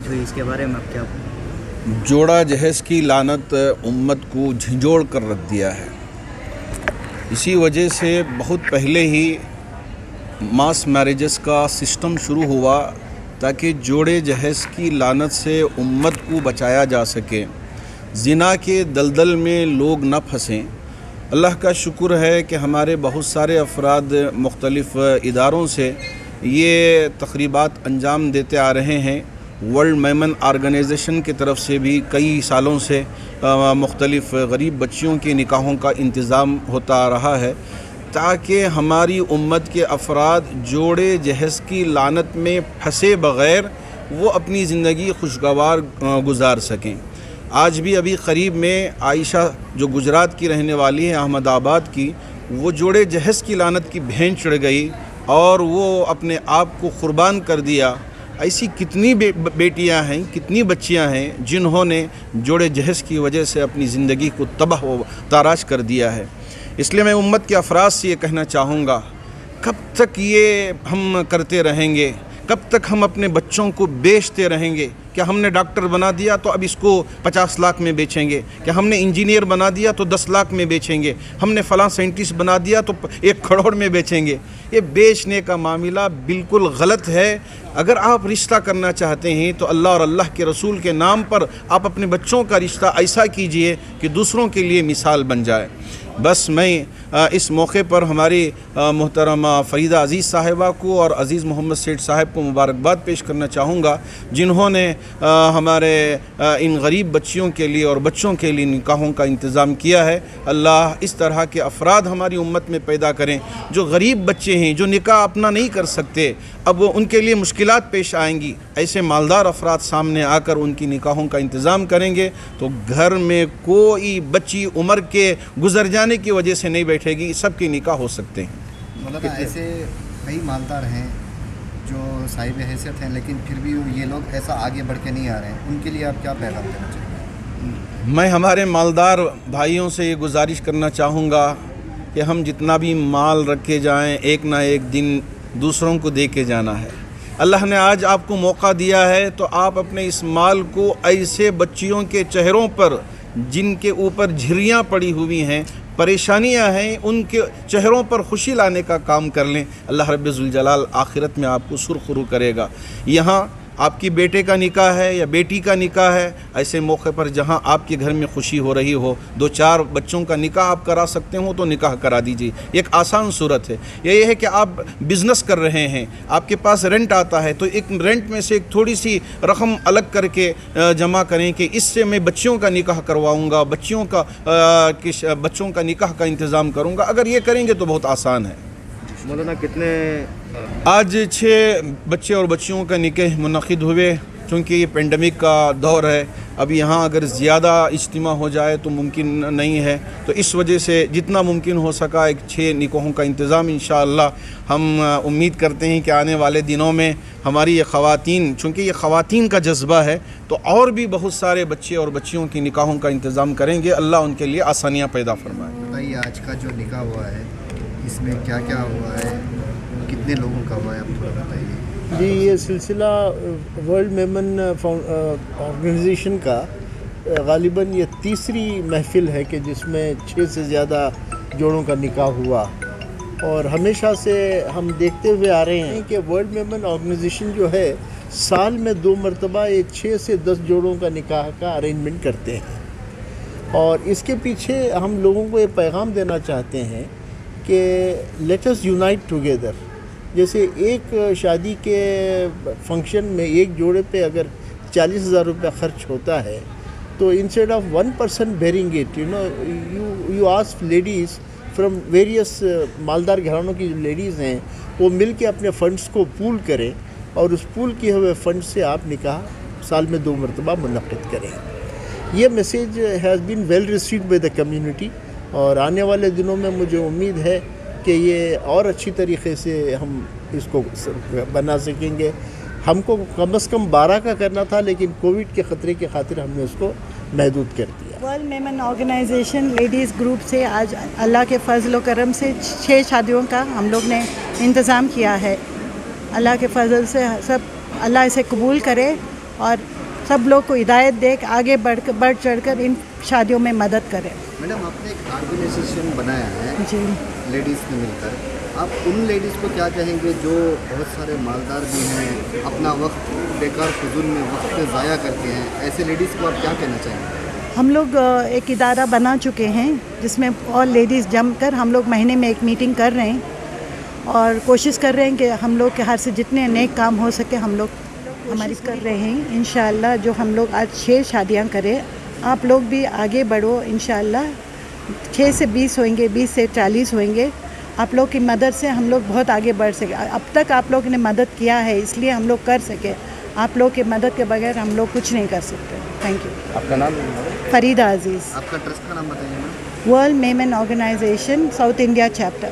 Death हुई, इसके बारे में आप क्या जोड़ा जहेज़ की लानत उम्मत को झंझोड़ कर रख दिया है। इसी वजह से बहुत पहले ही मास मैरिजेस का सिस्टम शुरू हुआ ताकि जोड़े जहेज़ की लानत से उम्मत को बचाया जा सके, ज़िना के दलदल में लोग न फंसें। अल्लाह का शुक्र है कि हमारे बहुत सारे अफराद मुख्तलिफ़ इदारों से ये तक़रीबात अंजाम देते आ रहे हैं। वर्ल्ड मेमन ऑर्गेनाइजेशन की तरफ से भी कई सालों से मुख्तलिफ़ गरीब बच्चियों के निकाहों का इंतज़ाम होता आ रहा है ताकि हमारी उम्मत के अफराद जोड़े जहेज़ की लानत में फंसे बग़ैर वो अपनी ज़िंदगी खुशगवार गुजार सकें। आज भी अभी करीब में आयशा जो गुजरात की रहने वाली है, अहमदाबाद की, वो जोड़े जहेज़ की लानत की भेंट चढ़ गई और वो अपने आप को क़ुर्बान कर दिया। ऐसी कितनी बेटियां हैं, कितनी बच्चियां हैं जिन्होंने जोड़े जहेज़ की वजह से अपनी ज़िंदगी को तबाह व ताराश कर दिया है। इसलिए मैं उम्मत के अफराद से ये कहना चाहूँगा, कब तक ये हम करते रहेंगे? कब तक हम अपने बच्चों को बेचते रहेंगे? क्या हमने डॉक्टर बना दिया तो अब इसको 50 लाख में बेचेंगे? क्या हमने इंजीनियर बना दिया तो 10 लाख में बेचेंगे? हमने फ़लाँ साइंटिस्ट बना दिया तो 1 करोड़ में बेचेंगे? ये बेचने का मामला बिल्कुल गलत है। अगर आप रिश्ता करना चाहते हैं तो अल्लाह और अल्लाह के रसूल के नाम पर आप अपने बच्चों का रिश्ता ऐसा कीजिए कि दूसरों के लिए मिसाल बन जाए। बस मैं इस मौके पर हमारी मोहतरमा फ़रीदा अज़ीज़ साहिबा को और अज़ीज़ मोहम्मद सेठ साहब को मुबारकबाद पेश करना चाहूँगा, जिन्होंने हमारे इन गरीब बच्चियों के लिए और बच्चों के लिए निकाहों का इंतज़ाम किया है। अल्लाह इस तरह के अफराद हमारी उम्मत में पैदा करें। जो गरीब बच्चे हैं, जो निकाह अपना नहीं कर सकते, अब उनके लिए मुश्किलात पेश आएंगी। ऐसे मालदार अफराद सामने आकर उनकी निकाहों का इंतज़ाम करेंगे तो घर में कोई बच्ची उम्र के गुजर जाने की वजह से नहीं बैठेगी, सबके निकाह हो सकते हैं। मौलाना, ऐसे कई मालदार हैं जो साहिब हैसियत हैं लेकिन फिर भी ये लोग ऐसा आगे बढ़ के नहीं आ रहे हैं, उनके लिए आप क्या पैगाम देना चाहेंगे? मैं हमारे मालदार भाइयों से ये गुजारिश करना चाहूँगा कि हम जितना भी माल रखे जाएं, एक ना एक दिन दूसरों को दे के जाना है। अल्लाह ने आज आपको मौका दिया है तो आप अपने इस माल को ऐसे बच्चियों के चेहरों पर जिनके ऊपर झिर्रियाँ पड़ी हुई हैं, परेशानियां हैं, उनके चेहरों पर खुशी लाने का काम कर लें। अल्लाह रब्बुल ज़ुल जलाल आखिरत में आपको सुरखरू करेगा। यहाँ आपकी बेटे का निकाह है या बेटी का निकाह है, ऐसे मौके पर जहाँ आपके घर में खुशी हो रही हो, 2-4 बच्चों का निकाह आप करा सकते हो तो निकाह करा दीजिए। एक आसान सूरत है। ये है कि आप बिज़नेस कर रहे हैं, आपके पास रेंट आता है तो एक रेंट में से एक थोड़ी सी रकम अलग करके जमा करें कि इससे मैं बच्चियों का निकाह करवाऊँगा, बच्चों का निकाह का इंतज़ाम करूँगा। अगर ये करेंगे तो बहुत आसान है। मौलाना, कितने आज 6 बच्चे और बच्चियों का निकाह मुनक़िद हुए। चूँकि ये पेंडेमिक का दौर है, अब यहाँ अगर ज़्यादा इज्तिमा हो जाए तो मुमकिन नहीं है, तो इस वजह से जितना मुमकिन हो सका एक 6 निकाहों का इंतज़ाम इंशाअल्लाह हम उम्मीद करते हैं कि आने वाले दिनों में हमारी ये ख़वातीन, चूँकि ये ख़वातीन का जज्बा है, तो और भी बहुत सारे बच्चे और बच्चियों की निकाहों का इंतज़ाम करेंगे। अल्लाह उनके लिए आसानियाँ पैदा फरमाए। बताइए, आज का जो निकाह हुआ है इसमें क्या क्या हुआ है, कितने लोगों का हुआ है, आप थोड़ा बताइए। जी, ये सिलसिला वर्ल्ड मेमन ऑर्गेनाइजेशन का ग़ालिबन ये तीसरी महफ़िल है कि जिसमें 6 से ज़्यादा जोड़ों का निकाह हुआ। और हमेशा से हम देखते हुए आ रहे हैं कि वर्ल्ड मेमन ऑर्गेनाइजेशन जो है साल में 2 मरतबा ये 6 से 10 जोड़ों का निकाह का अरेंजमेंट करते हैं। और इसके पीछे हम लोगों को ये पैगाम देना चाहते हैं कि लेट अस यूनाइट टुगेदर। जैसे एक शादी के फंक्शन में एक जोड़े पे अगर 40,000 रुपये खर्च होता है तो instead of 1 person bearing it, you ask ladies from various मालदार घरानों की जो लेडीज़ हैं वो मिल के अपने फ़ंड्स को पूल करें और उस पूल किए हुए फ़ंड से आप निकाह साल में 2 मरतबा मुनक़िद करें। ये message has been well received by the community और आने वाले दिनों में मुझे उम्मीद है कि ये और अच्छी तरीक़े से हम इसको बना सकेंगे। हमको कम से कम 12 का करना था लेकिन कोविड के ख़तरे के खातिर हमने उसको महदूद कर दिया। World Memon organisation ladies group से आज अल्लाह के फजल व करम से 6 शादियों का हम लोग ने इंतज़ाम किया है। अल्लाह के फजल से सब अल्लाह इसे कबूल करे और सब लोग को हिदायत दे कि आगे बढ़ चढ़ कर इन शादियों में मदद करें। मैडम, आपने एक ऑर्गेनाइजेशन बनाया है जी। लेडीज़ ने मिलकर, आप उन लेडीज़ को क्या कहेंगे जो बहुत सारे मालदार भी हैं, अपना वक्त बेकार फजूल में वक्त ज़ाया करते हैं, ऐसे लेडीज़ को आप क्या कहना चाहेंगे? हम लोग एक इदारा बना चुके हैं जिसमें और लेडीज़ जम कर हम लोग महीने में एक मीटिंग कर रहे हैं और कोशिश कर रहे हैं कि हम लोग के हाथ से जितने नेक काम हो सके हम लोग हमारी कर रहे हैं। इंशाअल्लाह जो हम लोग आज 6 शादियां करें, आप लोग भी आगे बढ़ो। इंशाअल्लाह 6 से 20 होंगे, 20 से 40 होंगे। आप लोग की मदद से हम लोग बहुत आगे बढ़ सके। अब तक आप लोग ने मदद किया है इसलिए हम लोग कर सके। आप लोग की मदद के बगैर हम लोग कुछ नहीं कर सकते। Thank you. आपका नाम? फरीदा अजीज़, आपका ट्रस्ट का नाम बताइए ma'am. World Memon organisation south India chapter.